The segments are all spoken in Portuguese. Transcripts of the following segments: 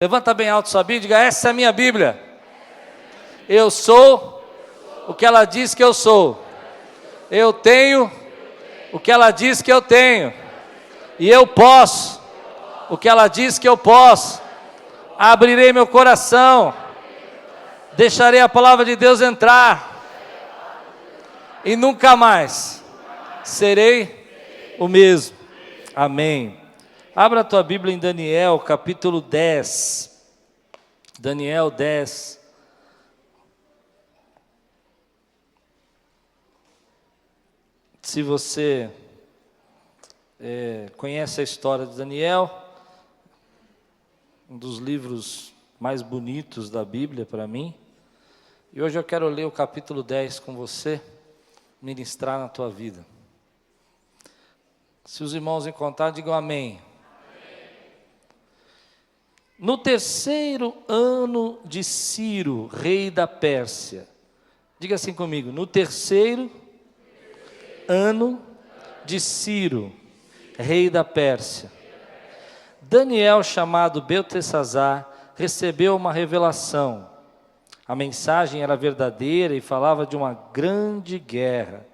Levanta bem alto sua Bíblia e diga: essa é a minha Bíblia. Eu sou o que ela diz que eu sou. Eu tenho o que ela diz que eu tenho. E eu posso o que ela diz que eu posso. Abrirei meu coração. Deixarei a palavra de Deus entrar. E nunca mais serei o mesmo. Amém. Abra a tua Bíblia em Daniel, capítulo 10. Daniel 10. Se você conhece a história de Daniel, um dos livros mais bonitos da Bíblia para mim. E hoje eu quero ler o capítulo 10 com você, ministrar na tua vida. Se os irmãos encontrarem, digam amém. No terceiro ano de Ciro, rei da Pérsia. Diga assim comigo: no terceiro ano de Ciro, rei da Pérsia, Daniel, chamado Beltesazar, recebeu uma revelação. A mensagem era verdadeira e falava de uma grande guerra.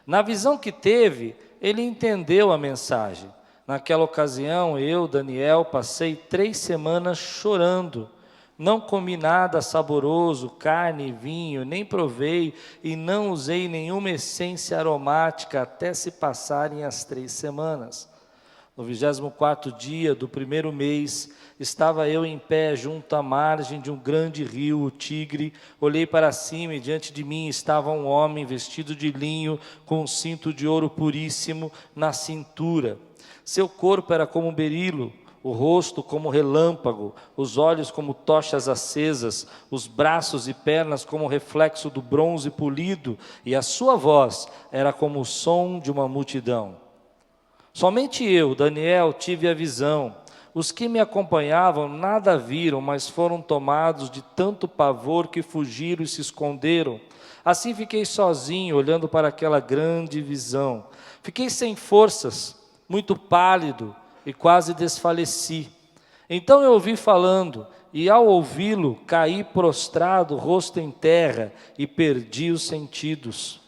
Na visão que teve, ele entendeu a mensagem. Naquela ocasião, eu, Daniel, passei 3 semanas chorando. Não comi nada saboroso, carne e vinho, nem provei e não usei nenhuma essência aromática até se passarem as 3 semanas. No 24º dia do 1º mês, estava eu em pé junto à margem de um grande rio, o Tigre. Olhei para cima e diante de mim estava um homem vestido de linho, com um cinto de ouro puríssimo na cintura. Seu corpo era como um berilo, o rosto como relâmpago, os olhos como tochas acesas, os braços e pernas como reflexo do bronze polido, e a sua voz era como o som de uma multidão. Somente eu, Daniel, tive a visão. Os que me acompanhavam nada viram, mas foram tomados de tanto pavor que fugiram e se esconderam. Assim fiquei sozinho, olhando para aquela grande visão. Fiquei sem forças, muito pálido e quase desfaleci. Então eu ouvi falando, e ao ouvi-lo, caí prostrado, rosto em terra, e perdi os sentidos.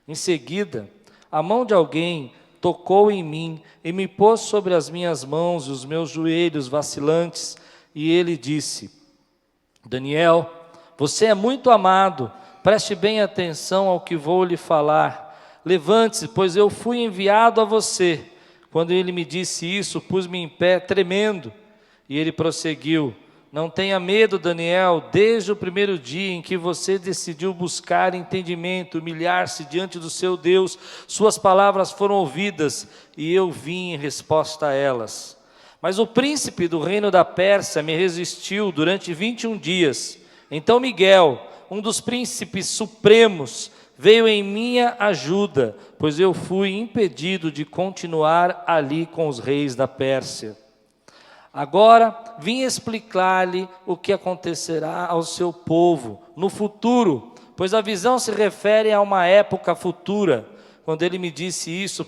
Em seguida, a mão de alguém tocou em mim, e me pôs sobre as minhas mãos e os meus joelhos vacilantes, e ele disse: Daniel, você é muito amado, preste bem atenção ao que vou lhe falar. Levante-se, pois eu fui enviado a você. Quando ele me disse isso, pus-me em pé, tremendo. E ele prosseguiu: não tenha medo, Daniel, desde o primeiro dia em que você decidiu buscar entendimento, humilhar-se diante do seu Deus, suas palavras foram ouvidas, e eu vim em resposta a elas. Mas o príncipe do reino da Pérsia me resistiu durante 21 dias. Então Miguel, um dos príncipes supremos, veio em minha ajuda, pois eu fui impedido de continuar ali com os reis da Pérsia. Agora vim explicar-lhe o que acontecerá ao seu povo no futuro, pois a visão se refere a uma época futura. Quando ele me disse isso,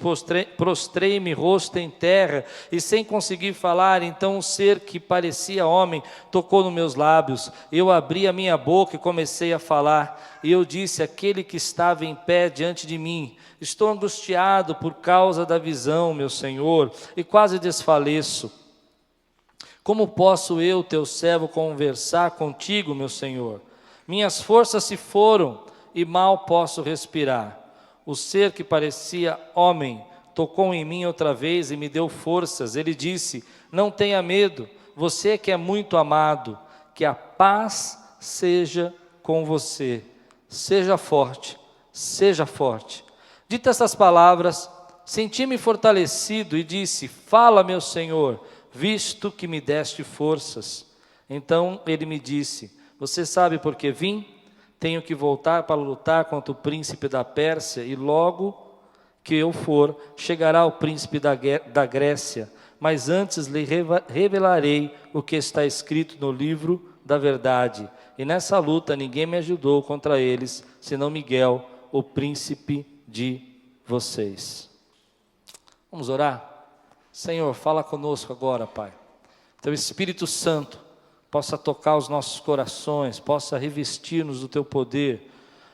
prostrei-me rosto em terra, e sem conseguir falar, então um ser que parecia homem tocou nos meus lábios. Eu abri a minha boca e comecei a falar, e eu disse àquele que estava em pé diante de mim: estou angustiado por causa da visão, meu Senhor, e quase desfaleço. Como posso eu, teu servo, conversar contigo, meu Senhor? Minhas forças se foram e mal posso respirar. O ser que parecia homem tocou em mim outra vez e me deu forças. Ele disse: não tenha medo, você que é muito amado, que a paz seja com você. Seja forte, seja forte. Ditas essas palavras, senti-me fortalecido e disse: fala, meu Senhor, visto que me deste forças. Então ele me disse: você sabe por que vim? Tenho que voltar para lutar contra o príncipe da Pérsia, e logo que eu for, chegará o príncipe da Grécia. Mas antes lhe revelarei o que está escrito no livro da verdade. E nessa luta ninguém me ajudou contra eles, senão Miguel, o príncipe de vocês. Vamos orar? Senhor, fala conosco agora, Pai. Teu Espírito Santo possa tocar os nossos corações, possa revestir-nos do Teu poder,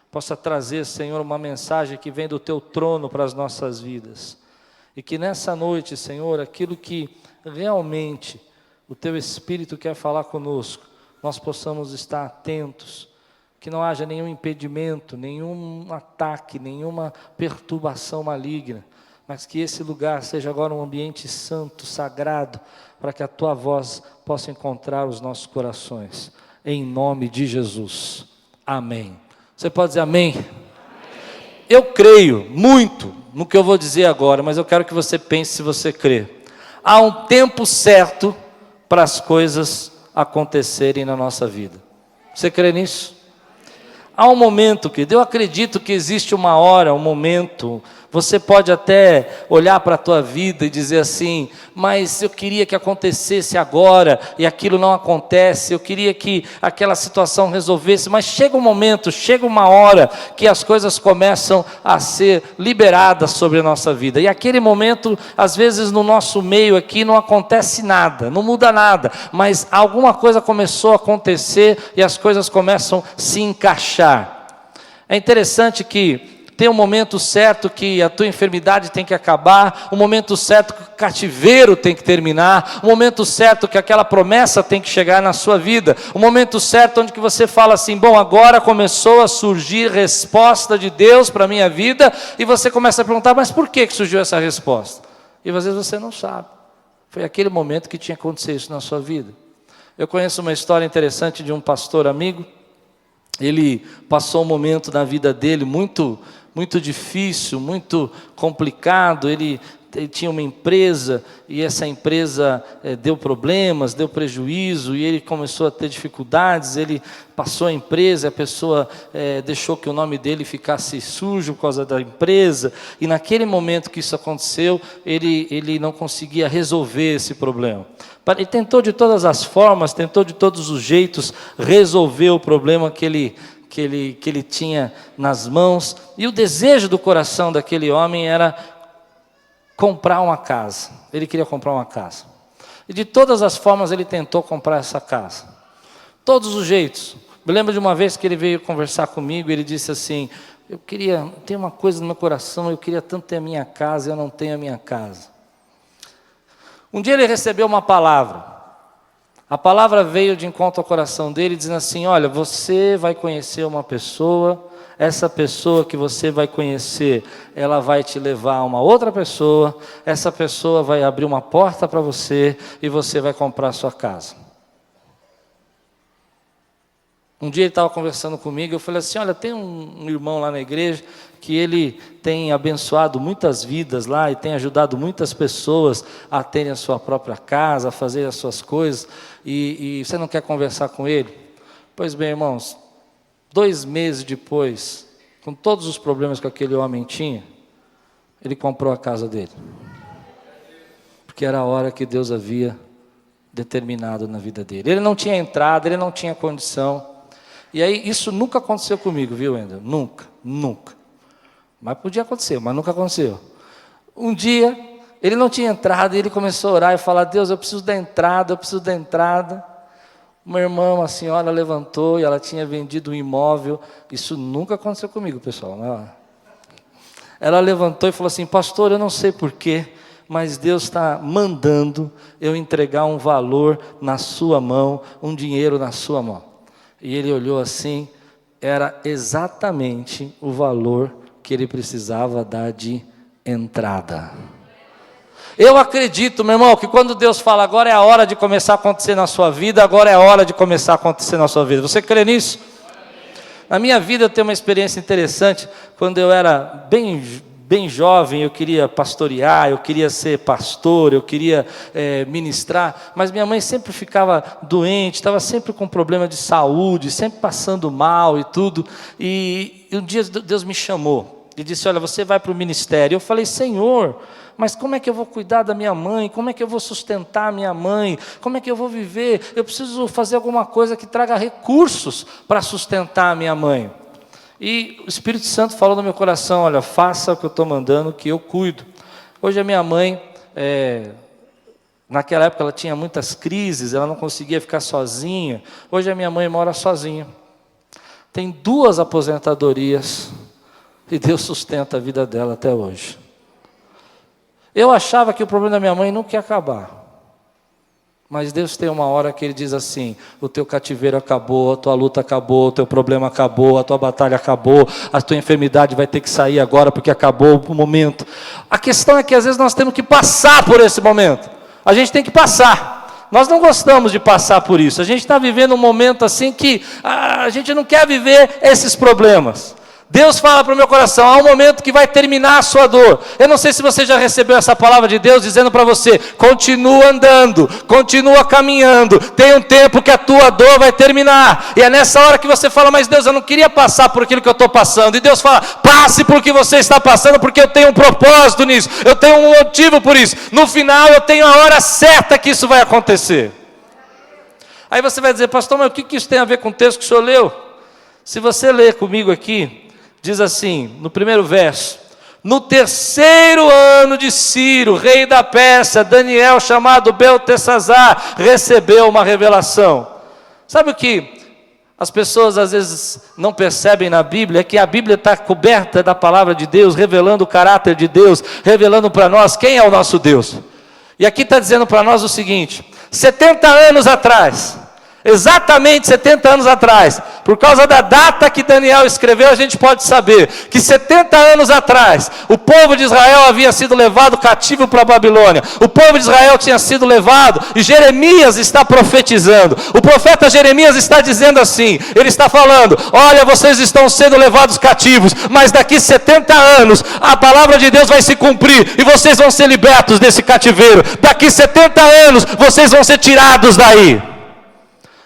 possa trazer, Senhor, uma mensagem que vem do Teu trono para as nossas vidas. E que nessa noite, Senhor, aquilo que realmente o Teu Espírito quer falar conosco, nós possamos estar atentos, que não haja nenhum impedimento, nenhum ataque, nenhuma perturbação maligna, mas que esse lugar seja agora um ambiente santo, sagrado, para que a Tua voz possa encontrar os nossos corações, em nome de Jesus, amém. Você pode dizer amém? Amém. Eu creio muito no que eu vou dizer agora, mas eu quero que você pense se você crê. Há um tempo certo para as coisas acontecerem na nossa vida. Você crê nisso? Há um momento, querido, eu acredito que existe uma hora, um momento. Você pode até olhar para a tua vida e dizer assim, mas eu queria que acontecesse agora, e aquilo não acontece, eu queria que aquela situação resolvesse, mas chega um momento, chega uma hora, que as coisas começam a ser liberadas sobre a nossa vida, e aquele momento, às vezes no nosso meio aqui, não acontece nada, não muda nada, mas alguma coisa começou a acontecer, e as coisas começam a se encaixar. É interessante que tem um momento certo que a tua enfermidade tem que acabar, um momento certo que o cativeiro tem que terminar, um momento certo que aquela promessa tem que chegar na sua vida, um momento certo onde que você fala assim, bom, agora começou a surgir resposta de Deus para a minha vida, e você começa a perguntar, mas por que surgiu essa resposta? E às vezes você não sabe, foi aquele momento que tinha acontecido isso na sua vida. Eu conheço uma história interessante de um pastor amigo. Ele passou um momento na vida dele muito difícil, muito complicado. Ele tinha uma empresa, e essa empresa deu problemas, deu prejuízo, e ele começou a ter dificuldades. Ele passou a empresa, a pessoa deixou que o nome dele ficasse sujo por causa da empresa, e naquele momento que isso aconteceu, ele não conseguia resolver esse problema. Ele tentou de todas as formas, tentou de todos os jeitos resolver o problema que ele tinha nas mãos, e o desejo do coração daquele homem era comprar uma casa. Ele queria comprar uma casa, e de todas as formas ele tentou comprar essa casa, todos os jeitos. Me lembro de uma vez que ele veio conversar comigo, e ele disse assim, tem uma coisa no meu coração, eu queria tanto ter a minha casa, eu não tenho a minha casa. Um dia ele recebeu uma palavra. A palavra veio de encontro ao coração dele, dizendo assim, olha, você vai conhecer uma pessoa, essa pessoa que você vai conhecer, ela vai te levar a uma outra pessoa, essa pessoa vai abrir uma porta para você, e você vai comprar a sua casa. Um dia ele estava conversando comigo, eu falei assim, olha, tem um irmão lá na igreja, que ele tem abençoado muitas vidas lá, e tem ajudado muitas pessoas a terem a sua própria casa, a fazer as suas coisas, e você não quer conversar com ele? Pois bem, irmãos, 2 meses depois, com todos os problemas que aquele homem tinha, ele comprou a casa dele, porque era a hora que Deus havia determinado na vida dele. Ele não tinha entrada, ele não tinha condição. E aí, isso nunca aconteceu comigo, viu, Wendel? Nunca. Mas podia acontecer, mas nunca aconteceu. Um dia, ele não tinha entrada, e ele começou a orar e falar, Deus, eu preciso da entrada. Uma irmã, uma senhora levantou, e ela tinha vendido um imóvel. Isso nunca aconteceu comigo, pessoal. Ela levantou e falou assim, pastor, eu não sei porquê, mas Deus está mandando eu entregar um valor na sua mão, um dinheiro na sua mão. E ele olhou assim, era exatamente o valor que ele precisava dar de entrada. Eu acredito, meu irmão, que quando Deus fala, agora é a hora de começar a acontecer na sua vida, agora é a hora de começar a acontecer na sua vida. Você crê nisso? Na minha vida eu tenho uma experiência interessante. Quando eu era bem jovem, eu queria pastorear, eu queria ser pastor, eu queria ministrar, mas minha mãe sempre ficava doente, estava sempre com problema de saúde, sempre passando mal e tudo, e um dia Deus me chamou, e disse, olha, você vai para o ministério. Eu falei, Senhor, mas como é que eu vou cuidar da minha mãe? Como é que eu vou sustentar a minha mãe? Como é que eu vou viver? Eu preciso fazer alguma coisa que traga recursos para sustentar a minha mãe. E o Espírito Santo falou no meu coração, olha, faça o que eu estou mandando, que eu cuido. Hoje a minha mãe Naquela época ela tinha muitas crises, ela não conseguia ficar sozinha. Hoje a minha mãe mora sozinha. Tem 2 aposentadorias e Deus sustenta a vida dela até hoje. Eu achava que o problema da minha mãe nunca ia acabar. Mas Deus tem uma hora que Ele diz assim: o teu cativeiro acabou, a tua luta acabou, o teu problema acabou, a tua batalha acabou, a tua enfermidade vai ter que sair agora porque acabou o momento. A questão é que às vezes nós temos que passar por esse momento. A gente tem que passar. Nós não gostamos de passar por isso. A gente está vivendo um momento assim que a gente não quer viver esses problemas. Deus fala para o meu coração: há um momento que vai terminar a sua dor. Eu não sei se você já recebeu essa palavra de Deus dizendo para você: continua andando, continua caminhando, tem um tempo que a tua dor vai terminar. E é nessa hora que você fala: mas Deus, eu não queria passar por aquilo que eu estou passando. E Deus fala: passe por que você está passando, porque eu tenho um propósito nisso, eu tenho um motivo por isso. No final eu tenho a hora certa que isso vai acontecer. Aí você vai dizer: pastor, mas o que isso tem a ver com o texto que o senhor leu? Se você ler comigo aqui, diz assim, no primeiro verso: no 3º ano de Ciro, rei da Pérsia, Daniel, chamado Beltesazar, recebeu uma revelação. Sabe o que as pessoas às vezes não percebem na Bíblia? É que a Bíblia está coberta da palavra de Deus, revelando o caráter de Deus, revelando para nós quem é o nosso Deus. E aqui está dizendo para nós o seguinte: 70 anos atrás, exatamente 70 anos atrás, por causa da data que Daniel escreveu, a gente pode saber que 70 anos atrás, o povo de Israel havia sido levado cativo para a Babilônia. O povo de Israel tinha sido levado, e Jeremias está profetizando. O profeta Jeremias está dizendo assim, ele está falando: olha, vocês estão sendo levados cativos, mas daqui 70 anos, a palavra de Deus vai se cumprir, e vocês vão ser libertos desse cativeiro. Daqui 70 anos, vocês vão ser tirados daí.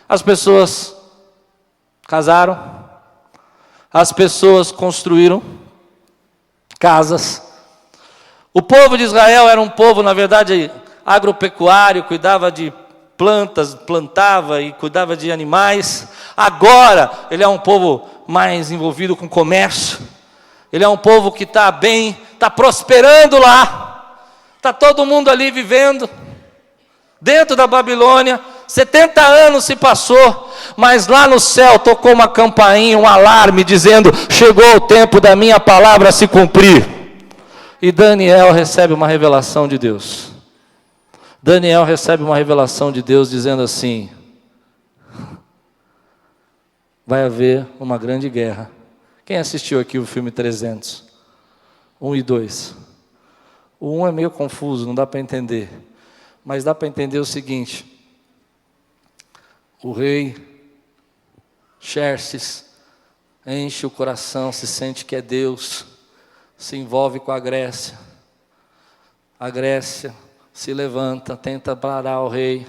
As pessoas casaram, as pessoas construíram casas. O povo de Israel era um povo, na verdade, agropecuário, cuidava de plantas, plantava e cuidava de animais. Agora, ele é um povo mais envolvido com comércio. Ele é um povo que está bem, está prosperando lá. Está todo mundo ali vivendo dentro da Babilônia. 70 anos se passou, mas lá no céu tocou uma campainha, um alarme, dizendo: chegou o tempo da minha palavra se cumprir. E Daniel recebe uma revelação de Deus. Daniel recebe uma revelação de Deus dizendo assim: vai haver uma grande guerra. Quem assistiu aqui o filme 300? 1 e 2. O 1 é meio confuso, não dá para entender. Mas dá para entender o seguinte: o rei Xerxes enche o coração, se sente que é Deus, se envolve com a Grécia. A Grécia se levanta, tenta parar o rei.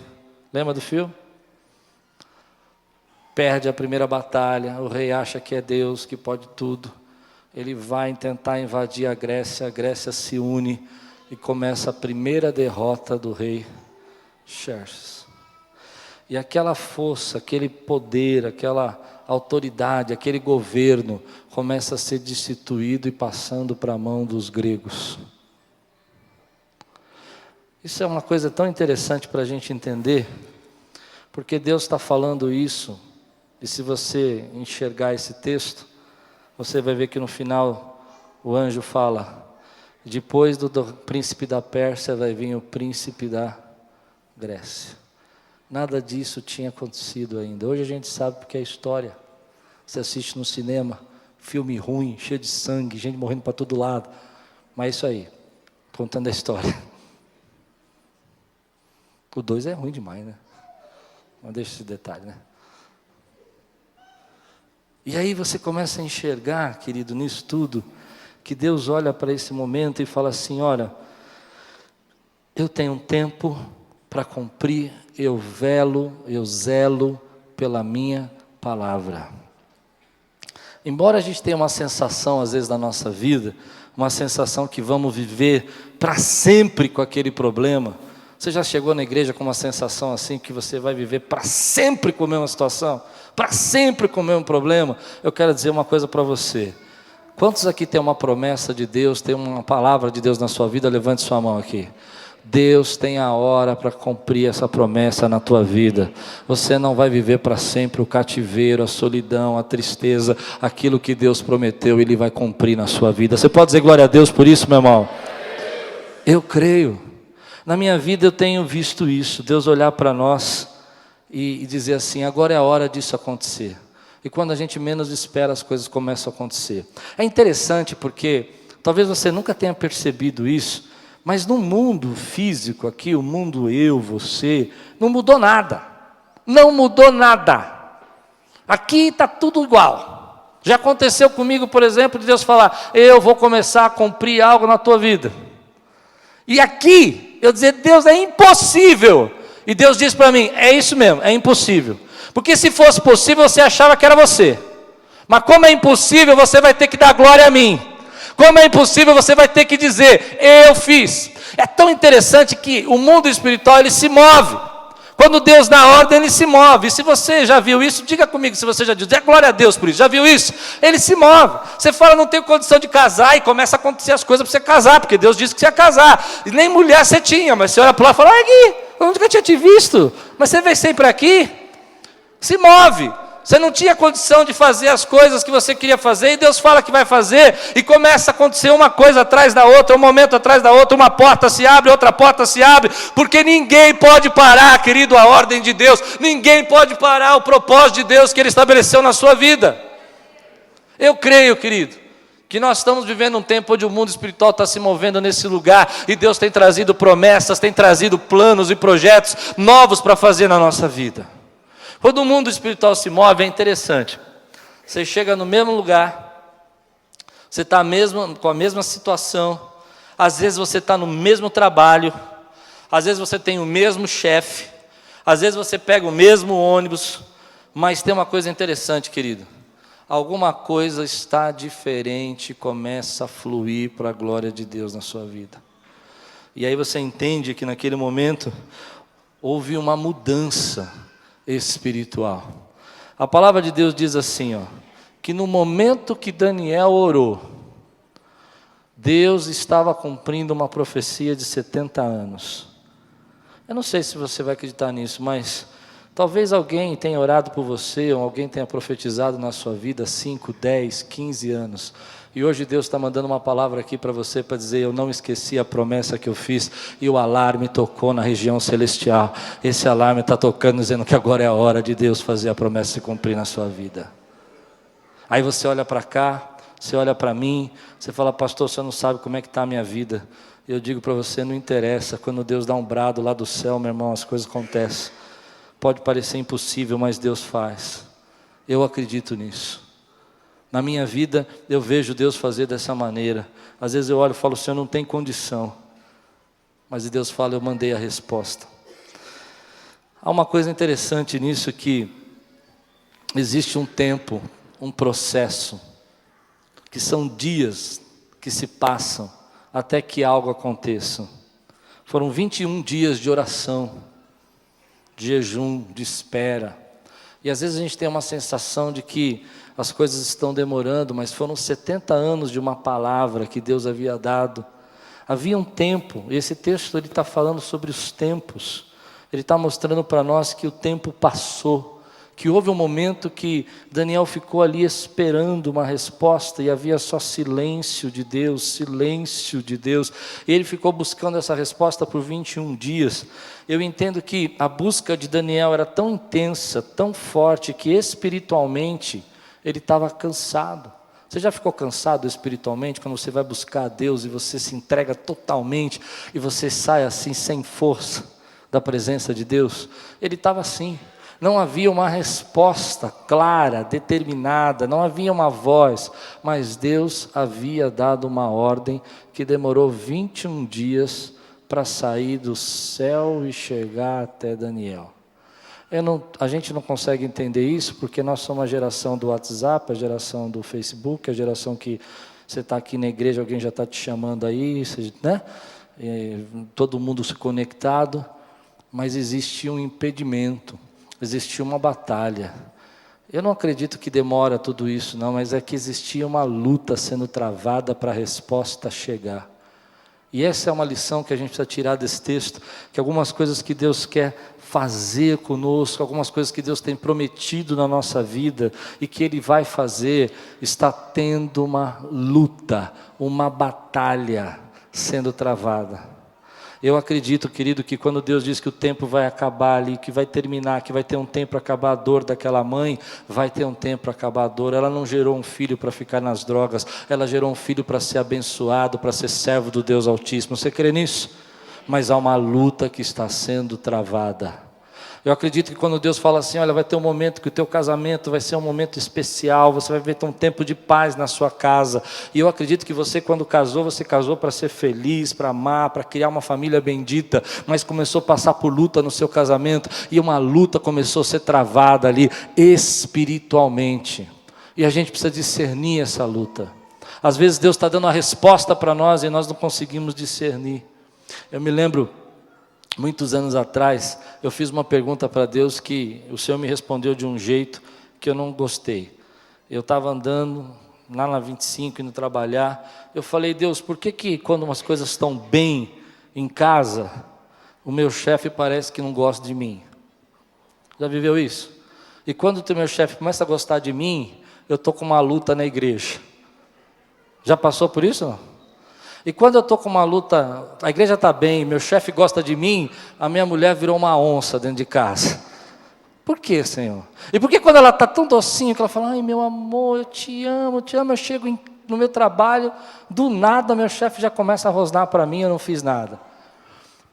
Lembra do filme? Perde a primeira batalha, o rei acha que é Deus, que pode tudo. Ele vai tentar invadir a Grécia se une e começa a primeira derrota do rei Xerxes. E aquela força, aquele poder, aquela autoridade, aquele governo começa a ser destituído e passando para a mão dos gregos. Isso é uma coisa tão interessante para a gente entender, porque Deus está falando isso, e se você enxergar esse texto, você vai ver que no final o anjo fala: depois do príncipe da Pérsia vai vir o príncipe da Grécia. Nada disso tinha acontecido ainda. Hoje a gente sabe porque é história. Você assiste no cinema, filme ruim, cheio de sangue, gente morrendo para todo lado. Mas é isso aí, contando a história. O 2 é ruim demais, né? Mas deixa esse detalhe, né? E aí você começa a enxergar, querido, nisso tudo, que Deus olha para esse momento e fala assim: olha, eu tenho um tempo para cumprir, eu zelo pela minha palavra. Embora a gente tenha uma sensação, às vezes, na nossa vida, uma sensação que vamos viver para sempre com aquele problema. Você já chegou na igreja com uma sensação assim, que você vai viver para sempre com a mesma situação? Para sempre com o mesmo problema? Eu quero dizer uma coisa para você. Quantos aqui tem uma promessa de Deus, tem uma palavra de Deus na sua vida? Levante sua mão aqui. Deus tem a hora para cumprir essa promessa na tua vida. Você não vai viver para sempre o cativeiro, a solidão, a tristeza. Aquilo que Deus prometeu, Ele vai cumprir na sua vida. Você pode dizer glória a Deus por isso, meu irmão? Eu creio. Na minha vida eu tenho visto isso, Deus olhar para nós e dizer assim, agora é a hora disso acontecer. E quando a gente menos espera, as coisas começam a acontecer. É interessante porque, talvez você nunca tenha percebido isso, mas no mundo físico aqui, o mundo eu, você, não mudou nada. Não mudou nada. Aqui está tudo igual. Já aconteceu comigo, por exemplo, de Deus falar, eu vou começar a cumprir algo na tua vida. E aqui, eu dizer, Deus, é impossível. E Deus diz para mim, é isso mesmo, é impossível. Porque se fosse possível, você achava que era você. Mas como é impossível, você vai ter que dar glória a mim. Como é impossível, você vai ter que dizer, eu fiz. É tão interessante que o mundo espiritual, ele se move. Quando Deus dá ordem, Ele se move. E se você já viu isso, diga comigo se você já viu. Dê glória a Deus por isso. Já viu isso? Ele se move. Você fala, não tenho condição de casar, e começa a acontecer as coisas para você casar, porque Deus disse que você ia casar. E nem mulher você tinha, mas você olha para lá e fala, ai Gui, eu nunca tinha te visto. Mas você vem sempre aqui. Se move. Você não tinha condição de fazer as coisas que você queria fazer, e Deus fala que vai fazer, e começa a acontecer uma coisa atrás da outra, um momento atrás da outra, uma porta se abre, outra porta se abre, porque ninguém pode parar, querido, a ordem de Deus, ninguém pode parar o propósito de Deus que Ele estabeleceu na sua vida. Eu creio, querido, que nós estamos vivendo um tempo onde o mundo espiritual está se movendo nesse lugar, e Deus tem trazido promessas, tem trazido planos e projetos novos para fazer na nossa vida. Quando o mundo espiritual se move, é interessante. Você chega no mesmo lugar, você está com a mesma situação, às vezes você está no mesmo trabalho, às vezes você tem o mesmo chefe, às vezes você pega o mesmo ônibus, mas tem uma coisa interessante, querido. Alguma coisa está diferente e começa a fluir para a glória de Deus na sua vida. E aí você entende que naquele momento houve uma mudança espiritual. A palavra de Deus diz assim, que no momento que Daniel orou, Deus estava cumprindo uma profecia de 70 anos. Eu não sei se você vai acreditar nisso, mas talvez alguém tenha orado por você, ou alguém tenha profetizado na sua vida 5, 10, 15 anos. E hoje Deus está mandando uma palavra aqui para você, para dizer, eu não esqueci a promessa que eu fiz, e o alarme tocou na região celestial. Esse alarme está tocando, dizendo que agora é a hora de Deus fazer a promessa se cumprir na sua vida. Aí você olha para cá, você olha para mim, você fala, pastor, você não sabe como é que está a minha vida. Eu digo para você, não interessa, quando Deus dá um brado lá do céu, meu irmão, as coisas acontecem. Pode parecer impossível, mas Deus faz. Eu acredito nisso. Na minha vida, eu vejo Deus fazer dessa maneira. Às vezes eu olho e falo, Senhor, não tem condição. Mas Deus fala, eu mandei a resposta. Há uma coisa interessante nisso, que existe um tempo, um processo, que são dias que se passam até que algo aconteça. Foram 21 dias de oração, de jejum, de espera. E às vezes a gente tem uma sensação de que as coisas estão demorando, mas foram 70 anos de uma palavra que Deus havia dado. Havia um tempo, esse texto ele está falando sobre os tempos, ele está mostrando para nós que o tempo passou, que houve um momento que Daniel ficou ali esperando uma resposta, e havia só silêncio de Deus, silêncio de Deus, e ele ficou buscando essa resposta por 21 dias, eu entendo que a busca de Daniel era tão intensa, tão forte, que espiritualmente, ele estava cansado. Você já ficou cansado espiritualmente, quando você vai buscar a Deus, e você se entrega totalmente, e você sai assim, sem força, da presença de Deus? Ele estava assim. Não havia uma resposta clara, determinada, não havia uma voz, mas Deus havia dado uma ordem que demorou 21 dias para sair do céu e chegar até Daniel. A gente não consegue entender isso, porque nós somos a geração do WhatsApp, a geração do Facebook, a geração que você está aqui na igreja, alguém já está te chamando aí, né? Todo mundo se conectado, mas existia um impedimento. Existia uma batalha. Eu não acredito que demora tudo isso, não, mas é que existia uma luta sendo travada para a resposta chegar. E essa é uma lição que a gente precisa tirar desse texto, que algumas coisas que Deus quer fazer conosco, algumas coisas que Deus tem prometido na nossa vida e que Ele vai fazer, está tendo uma luta, uma batalha sendo travada. Eu acredito, querido, que quando Deus diz que o tempo vai acabar ali, que vai terminar, que vai ter um tempo para acabar a dor daquela mãe, vai ter um tempo para acabar a dor. Ela não gerou um filho para ficar nas drogas, ela gerou um filho para ser abençoado, para ser servo do Deus Altíssimo. Você crê nisso? Mas há uma luta que está sendo travada. Eu acredito que quando Deus fala assim, olha, vai ter um momento que o teu casamento vai ser um momento especial, você vai ter um tempo de paz na sua casa. E eu acredito que você, quando casou, você casou para ser feliz, para amar, para criar uma família bendita, mas começou a passar por luta no seu casamento, e uma luta começou a ser travada ali, espiritualmente. E a gente precisa discernir essa luta. Às vezes Deus está dando a resposta para nós e nós não conseguimos discernir. Eu me lembro, muitos anos atrás, eu fiz uma pergunta para Deus que o Senhor me respondeu de um jeito que eu não gostei. Eu estava andando lá na 25, indo trabalhar, eu falei, Deus, por que quando umas coisas estão bem em casa, o meu chefe parece que não gosta de mim? Já viveu isso? E quando o meu chefe começa a gostar de mim, eu estou com uma luta na igreja. Já passou por isso, não? E quando eu estou com uma luta, a igreja está bem, meu chefe gosta de mim, a minha mulher virou uma onça dentro de casa. Por quê, Senhor? E por que quando ela está tão docinha, que ela fala, ai meu amor, eu te amo, eu chego no meu trabalho, do nada meu chefe já começa a rosnar para mim, eu não fiz nada.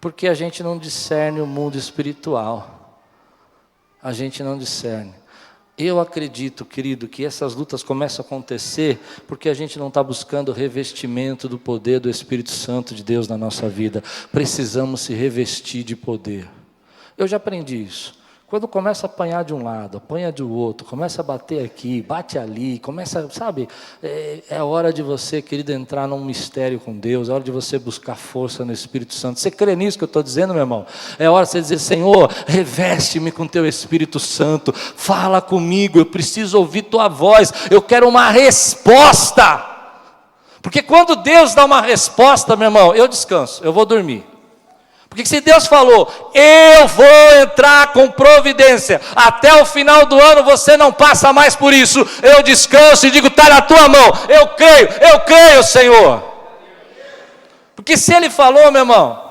Porque a gente não discerne o mundo espiritual. A gente não discerne. Eu acredito, querido, que essas lutas começam a acontecer porque a gente não está buscando o revestimento do poder do Espírito Santo de Deus na nossa vida. Precisamos se revestir de poder. Eu já aprendi isso. Quando começa a apanhar de um lado, apanha do outro, começa a bater aqui, bate ali, começa, sabe, é hora de você, querido, entrar num mistério com Deus, é hora de você buscar força no Espírito Santo. Você crê nisso que eu estou dizendo, meu irmão? É hora de você dizer, Senhor, reveste-me com teu Espírito Santo, fala comigo, eu preciso ouvir tua voz, eu quero uma resposta. Porque quando Deus dá uma resposta, meu irmão, eu descanso, eu vou dormir. Porque se Deus falou, eu vou entrar com providência, até o final do ano você não passa mais por isso, eu descanso e digo, está na tua mão, eu creio, Senhor. Porque se Ele falou, meu irmão,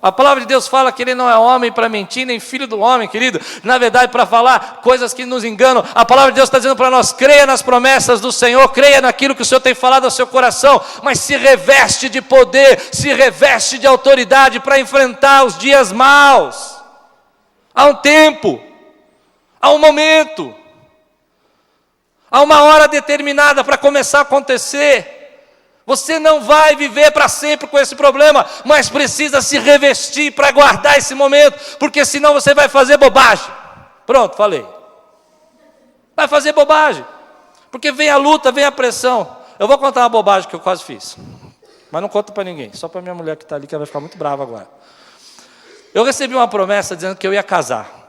a palavra de Deus fala que Ele não é homem para mentir, nem filho do homem, querido. Na verdade, para falar coisas que nos enganam, a palavra de Deus está dizendo para nós, creia nas promessas do Senhor, creia naquilo que o Senhor tem falado ao seu coração, mas se reveste de poder, se reveste de autoridade para enfrentar os dias maus. Há um tempo, há um momento, há uma hora determinada para começar a acontecer. Você não vai viver para sempre com esse problema, mas precisa se revestir para guardar esse momento, porque senão você vai fazer bobagem. Pronto, falei. Vai fazer bobagem, porque vem a luta, vem a pressão. Eu vou contar uma bobagem que eu quase fiz, mas não conto para ninguém, só para minha mulher que está ali, que ela vai ficar muito brava agora. Eu recebi uma promessa dizendo que eu ia casar.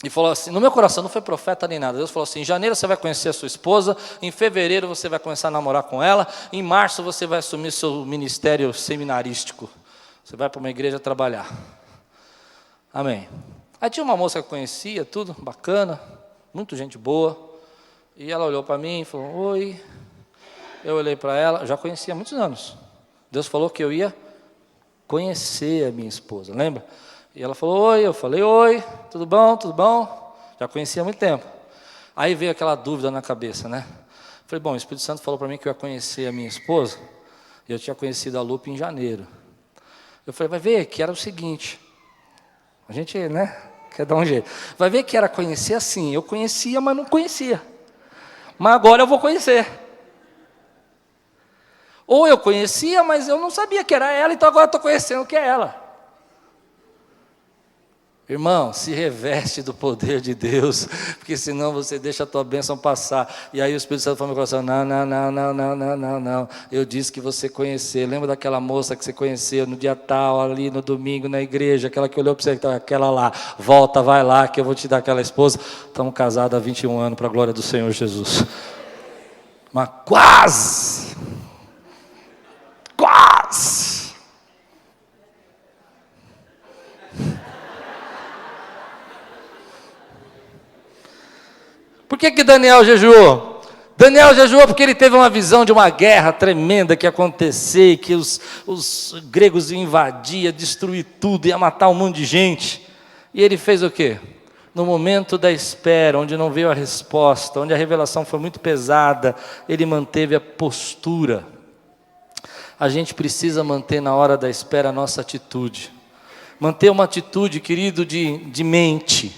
E falou assim, no meu coração, não foi profeta nem nada. Deus falou assim, em janeiro você vai conhecer a sua esposa, em fevereiro você vai começar a namorar com ela, em março você vai assumir seu ministério seminarístico. Você vai para uma igreja trabalhar. Amém. Aí tinha uma moça que eu conhecia, tudo bacana, muito gente boa. E ela olhou para mim e falou, oi. Eu olhei para ela, já conhecia há muitos anos. Deus falou que eu ia conhecer a minha esposa, lembra? E ela falou, oi, eu falei, oi, tudo bom, tudo bom? Já conhecia há muito tempo. Aí veio aquela dúvida na cabeça, né? Falei, bom, o Espírito Santo falou para mim que eu ia conhecer a minha esposa, e eu tinha conhecido a Lupe em janeiro. Eu falei, vai ver que era o seguinte, a gente, né, quer dar um jeito. Vai ver que era conhecer assim, eu conhecia, mas não conhecia. Mas agora eu vou conhecer. Ou eu conhecia, mas eu não sabia que era ela, então agora estou conhecendo que é ela. Irmão, se reveste do poder de Deus, porque senão você deixa a tua bênção passar. E aí o Espírito Santo falou no meu coração, não. Eu disse que você conhecer. Lembra daquela moça que você conheceu no dia tal, ali no domingo, na igreja, aquela que olhou para você, então, aquela lá, volta, vai lá, que eu vou te dar aquela esposa. Estamos casados há 21 anos, para a glória do Senhor Jesus. Mas quase. Por que Daniel jejuou? Daniel jejuou porque ele teve uma visão de uma guerra tremenda que ia acontecer, que os gregos iam invadir, ia destruir tudo, ia matar um monte de gente. E ele fez o quê? No momento da espera, onde não veio a resposta, onde a revelação foi muito pesada, ele manteve a postura. A gente precisa manter na hora da espera a nossa atitude. Manter uma atitude, querido, de mente.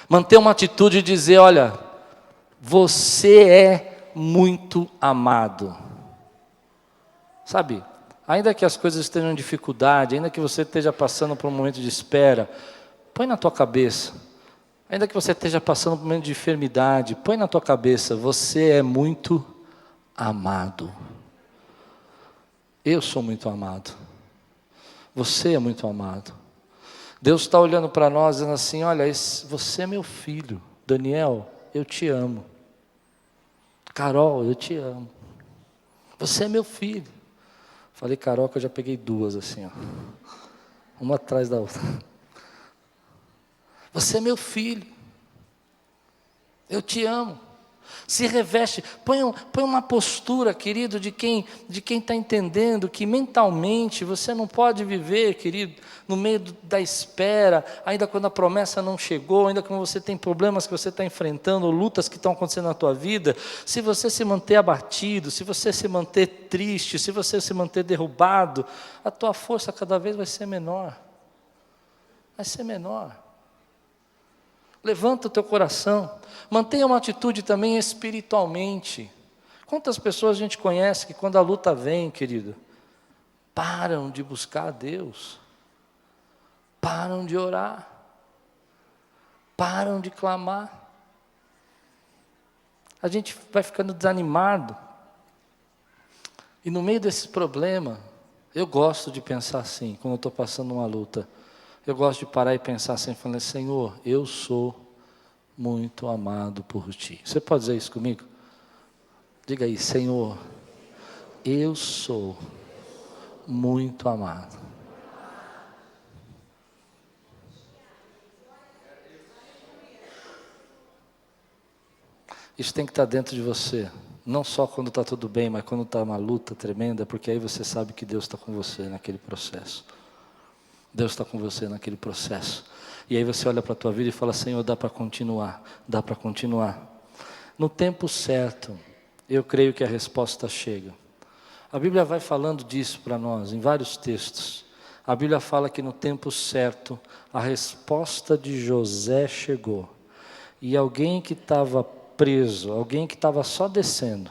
Manter uma atitude de dizer, olha, você é muito amado. Sabe, ainda que as coisas estejam em dificuldade, ainda que você esteja passando por um momento de espera, põe na tua cabeça, ainda que você esteja passando por um momento de enfermidade, põe na tua cabeça, você é muito amado. Eu sou muito amado. Você é muito amado. Deus está olhando para nós dizendo assim, olha, você é meu filho. Daniel, eu te amo. Carol, eu te amo. Você é meu filho. Falei Carol que eu já peguei duas assim, ó. Uma atrás da outra. Você é meu filho. Eu te amo. Se reveste, põe uma postura, querido, de quem está entendendo que mentalmente você não pode viver, querido, no meio da espera, ainda quando a promessa não chegou, ainda quando você tem problemas que você está enfrentando, lutas que estão acontecendo na tua vida. Se você se manter abatido, se você se manter triste, se você se manter derrubado, a tua força cada vez vai ser menor. Vai ser menor. Levanta o teu coração, mantenha uma atitude também espiritualmente. Quantas pessoas a gente conhece que quando a luta vem, querido, param de buscar a Deus, param de orar, param de clamar. A gente vai ficando desanimado. E no meio desse problema, eu gosto de pensar assim, quando eu estou passando uma luta. Eu gosto de parar e pensar assim, falando, Senhor, eu sou muito amado por Ti. Você pode dizer isso comigo? Diga aí, Senhor, eu sou muito amado. Isso tem que estar dentro de você. Não só quando está tudo bem, mas quando está uma luta tremenda, porque aí você sabe que Deus está com você naquele processo. Deus está com você naquele processo. E aí você olha para a tua vida e fala, Senhor, dá para continuar, dá para continuar. No tempo certo, eu creio que a resposta chega. A Bíblia vai falando disso para nós, em vários textos. A Bíblia fala que no tempo certo, a resposta de José chegou. E alguém que estava preso, alguém que estava só descendo.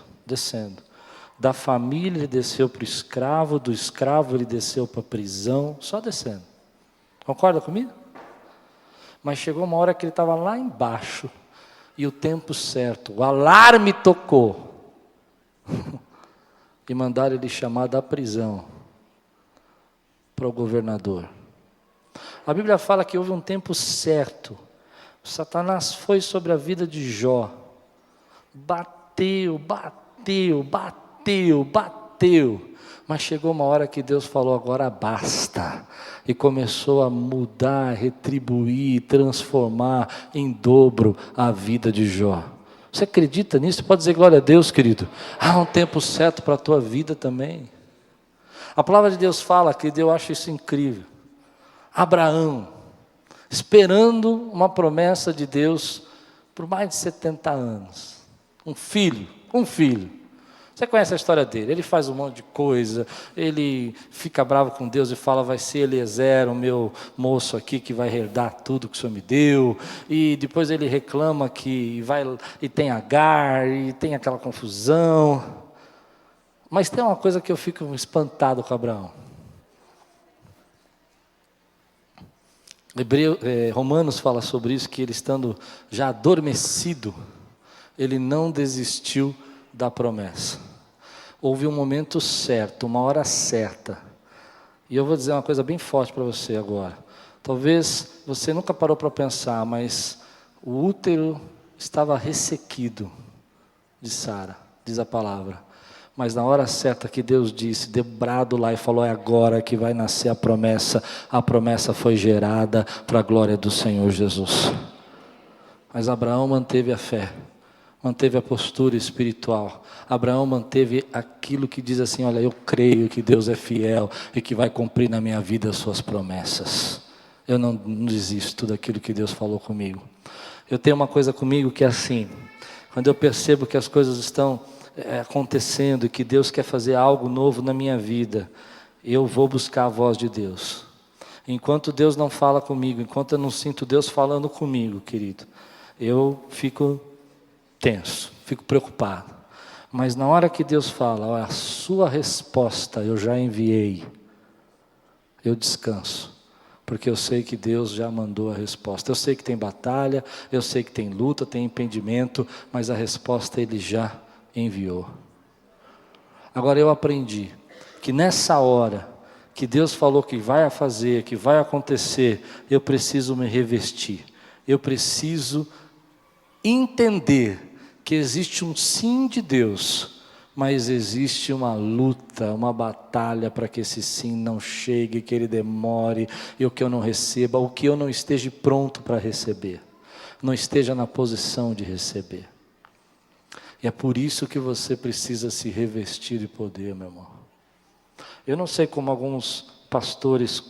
Da família ele desceu para o escravo, do escravo ele desceu para a prisão, só descendo. Concorda comigo? Mas chegou uma hora que ele estava lá embaixo, e o tempo certo, o alarme tocou, e mandaram ele chamar da prisão, para o governador. A Bíblia fala que houve um tempo certo, Satanás foi sobre a vida de Jó, bateu, mas chegou uma hora que Deus falou, agora basta, e começou a mudar, retribuir, transformar em dobro a vida de Jó. Você acredita nisso? Pode dizer glória a Deus, querido. Há um tempo certo para a tua vida também. A palavra de Deus fala, que eu acho isso incrível. Abraão, esperando uma promessa de Deus por mais de 70 anos. Um filho. Você conhece a história dele, ele faz um monte de coisa, ele fica bravo com Deus e fala, vai ser Eliezer, o meu moço aqui, que vai herdar tudo que o Senhor me deu, e depois ele reclama que vai, e tem Agar, e tem aquela confusão, mas tem uma coisa que eu fico espantado com Abraão. Romanos fala sobre isso, que ele estando já adormecido, ele não desistiu da promessa. Houve um momento certo, uma hora certa. E eu vou dizer uma coisa bem forte para você agora. Talvez você nunca parou para pensar, mas o útero estava ressequido de Sara, diz a palavra. Mas na hora certa que Deus disse, deu brado lá e falou, é agora que vai nascer a promessa foi gerada para a glória do Senhor Jesus. Mas Abraão manteve a fé. manteve a postura espiritual. Abraão manteve aquilo que diz assim: olha, eu creio que Deus é fiel e que vai cumprir na minha vida as suas promessas. Eu não desisto daquilo que Deus falou comigo. Eu tenho uma coisa comigo que é assim: quando eu percebo que as coisas estão acontecendo e que Deus quer fazer algo novo na minha vida, eu vou buscar a voz de Deus. Enquanto Deus não fala comigo, enquanto eu não sinto Deus falando comigo, querido, eu fico tenso, fico preocupado. Mas na hora que Deus fala, olha, a sua resposta eu já enviei, eu descanso. Porque eu sei que Deus já mandou a resposta. Eu sei que tem batalha, eu sei que tem luta, tem impedimento, mas a resposta Ele já enviou. Agora eu aprendi que nessa hora que Deus falou que vai fazer, que vai acontecer, eu preciso me revestir. Eu preciso entender que existe um sim de Deus, mas existe uma luta, uma batalha para que esse sim não chegue, que ele demore, e o que eu não receba, o que eu não esteja pronto para receber, não esteja na posição de receber. E é por isso que você precisa se revestir de poder, meu irmão. Eu não sei como alguns pastores,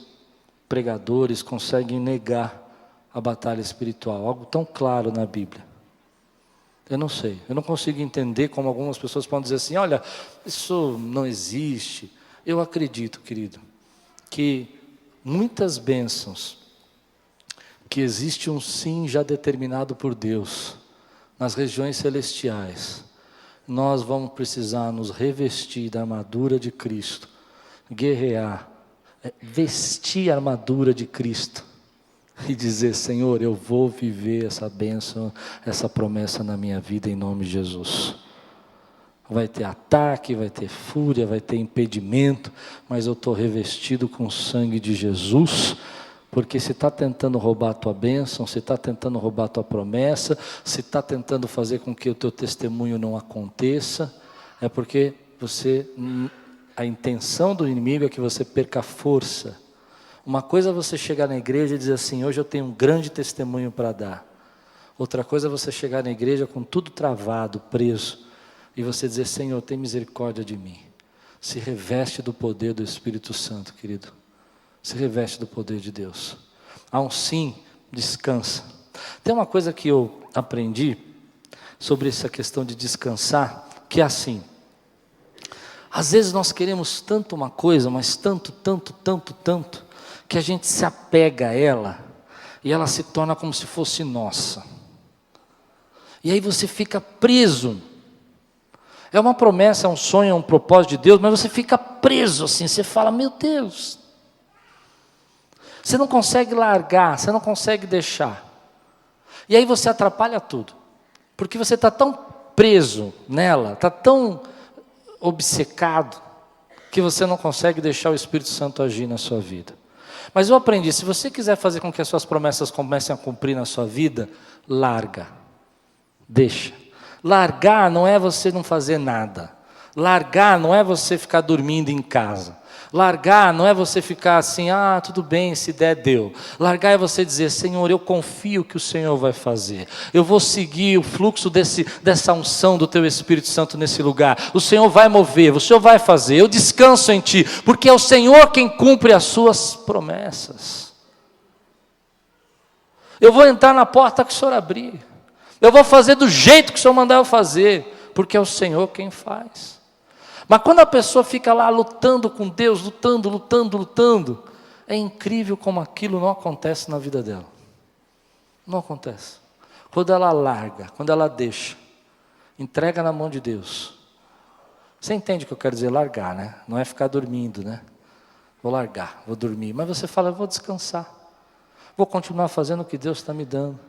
pregadores conseguem negar a batalha espiritual, algo tão claro na Bíblia. Eu não sei, eu não consigo entender como algumas pessoas podem dizer assim: olha, isso não existe. Eu acredito, querido, que muitas bênçãos, que existe um sim já determinado por Deus, nas regiões celestiais, nós vamos precisar nos revestir da armadura de Cristo, guerrear, vestir a armadura de Cristo, e dizer: Senhor, eu vou viver essa bênção, essa promessa na minha vida em nome de Jesus. Vai ter ataque, vai ter fúria, vai ter impedimento, mas eu estou revestido com o sangue de Jesus, porque se está tentando roubar a tua bênção, se está tentando roubar a tua promessa, se está tentando fazer com que o teu testemunho não aconteça, é porque a intenção do inimigo é que você perca a força. Uma coisa é você chegar na igreja e dizer assim: hoje eu tenho um grande testemunho para dar. Outra coisa é você chegar na igreja com tudo travado, preso, e você dizer: Senhor, tem misericórdia de mim. Se reveste do poder do Espírito Santo, querido. Se reveste do poder de Deus. Há um sim, descansa. Tem uma coisa que eu aprendi sobre essa questão de descansar, que é assim: às vezes nós queremos tanto uma coisa, mas tanto, que a gente se apega a ela, e ela se torna como se fosse nossa. E aí você fica preso. É uma promessa, é um sonho, é um propósito de Deus, mas você fica preso assim, você fala: meu Deus. Você não consegue largar, você não consegue deixar. E aí você atrapalha tudo, porque você está tão preso nela, está tão obcecado, que você não consegue deixar o Espírito Santo agir na sua vida. Mas eu aprendi: se você quiser fazer com que as suas promessas comecem a cumprir na sua vida, larga, deixa. Largar não é você não fazer nada. Largar não é você ficar dormindo em casa. Largar não é você ficar assim: ah, tudo bem, se der, deu. Largar é você dizer: Senhor, eu confio que o Senhor vai fazer. Eu vou seguir o fluxo dessa unção do Teu Espírito Santo nesse lugar. O Senhor vai mover, o Senhor vai fazer. Eu descanso em Ti, porque é o Senhor quem cumpre as Suas promessas. Eu vou entrar na porta que o Senhor abrir. Eu vou fazer do jeito que o Senhor mandar eu fazer, porque é o Senhor quem faz. Mas quando a pessoa fica lá lutando com Deus, lutando, é incrível como aquilo não acontece na vida dela. Não acontece. Quando ela larga, quando ela deixa, entrega na mão de Deus. Você entende o que eu quero dizer? Largar, né? Não é ficar dormindo, né? Vou largar, vou dormir. Mas você fala: eu vou descansar. Vou continuar fazendo o que Deus está me dando.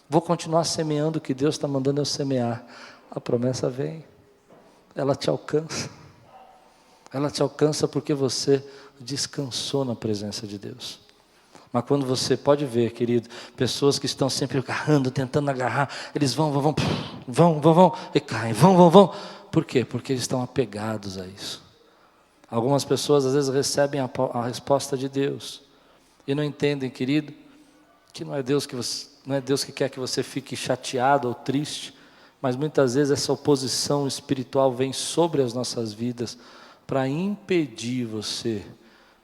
Vou continuar semeando o que Deus está mandando eu semear. A promessa vem. Ela te alcança. Ela te alcança porque você descansou na presença de Deus. Mas quando você pode ver, querido, pessoas que estão sempre agarrando, tentando agarrar, eles vão, e caem, vão. Por quê? Porque eles estão apegados a isso. Algumas pessoas às vezes recebem a resposta de Deus e não entendem, querido, que não é Deus que quer que você fique chateado ou triste, Mas muitas vezes essa oposição espiritual vem sobre as nossas vidas para impedir você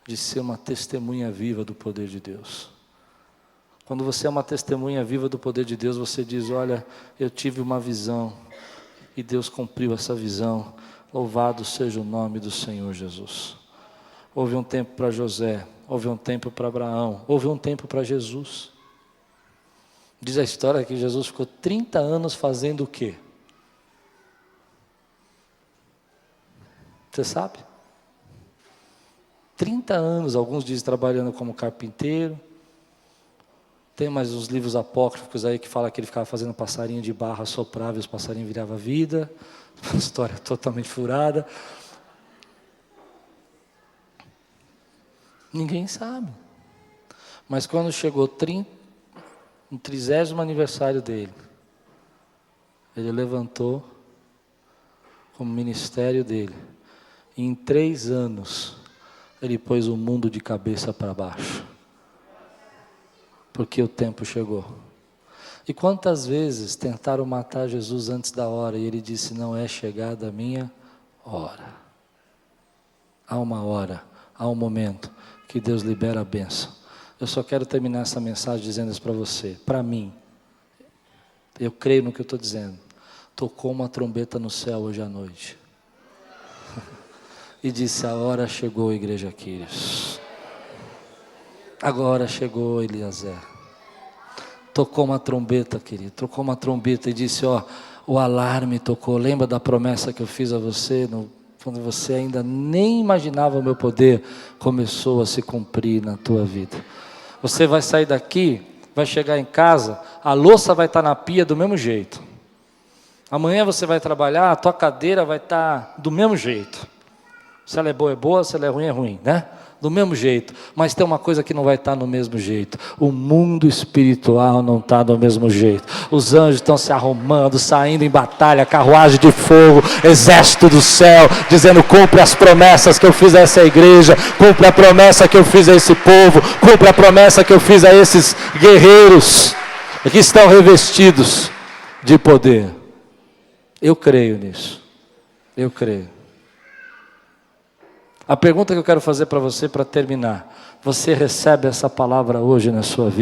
de ser uma testemunha viva do poder de Deus. Quando você é uma testemunha viva do poder de Deus, você diz: olha, eu tive uma visão e Deus cumpriu essa visão. Louvado seja o nome do Senhor Jesus. Houve um tempo para José, houve um tempo para Abraão, houve um tempo para Jesus. Diz a história que Jesus ficou 30 anos fazendo o quê? Você sabe? 30 anos, alguns dizem trabalhando como carpinteiro. Tem mais uns livros apócrifos aí que fala que ele ficava fazendo passarinho de barro, soprava e os passarinhos viravam vida. Uma história totalmente furada. Ninguém sabe. Mas quando chegou no 30º aniversário dele, ele levantou como ministério dele. E em 3 anos, ele pôs o mundo de cabeça para baixo. Porque o tempo chegou. E quantas vezes tentaram matar Jesus antes da hora, e ele disse: não é chegada a minha hora. Há uma hora, há um momento que Deus libera a bênção. Eu só quero terminar essa mensagem dizendo isso para você. Para mim, eu creio no que eu estou dizendo. Tocou uma trombeta no céu hoje à noite. E disse: a hora chegou, igreja Quírios. Agora chegou, Eliezer. Tocou uma trombeta, querido. Tocou uma trombeta e disse: ó, o alarme tocou. Lembra da promessa que eu fiz a você? Quando você ainda nem imaginava o meu poder, começou a se cumprir na tua vida. Você vai sair daqui, vai chegar em casa, a louça vai estar na pia do mesmo jeito. Amanhã você vai trabalhar, a tua cadeira vai estar do mesmo jeito. Se ela é boa, se ela é ruim, né? Do mesmo jeito. Mas tem uma coisa que não vai estar no mesmo jeito. O mundo espiritual não está do mesmo jeito. Os anjos estão se arrumando, saindo em batalha, carruagem de fogo, exército do céu, dizendo: cumpre as promessas que eu fiz a essa igreja, cumpre a promessa que eu fiz a esse povo, cumpre a promessa que eu fiz a esses guerreiros que estão revestidos de poder. Eu creio nisso. Eu creio. A pergunta que eu quero fazer para você, para terminar: você recebe essa palavra hoje na sua vida?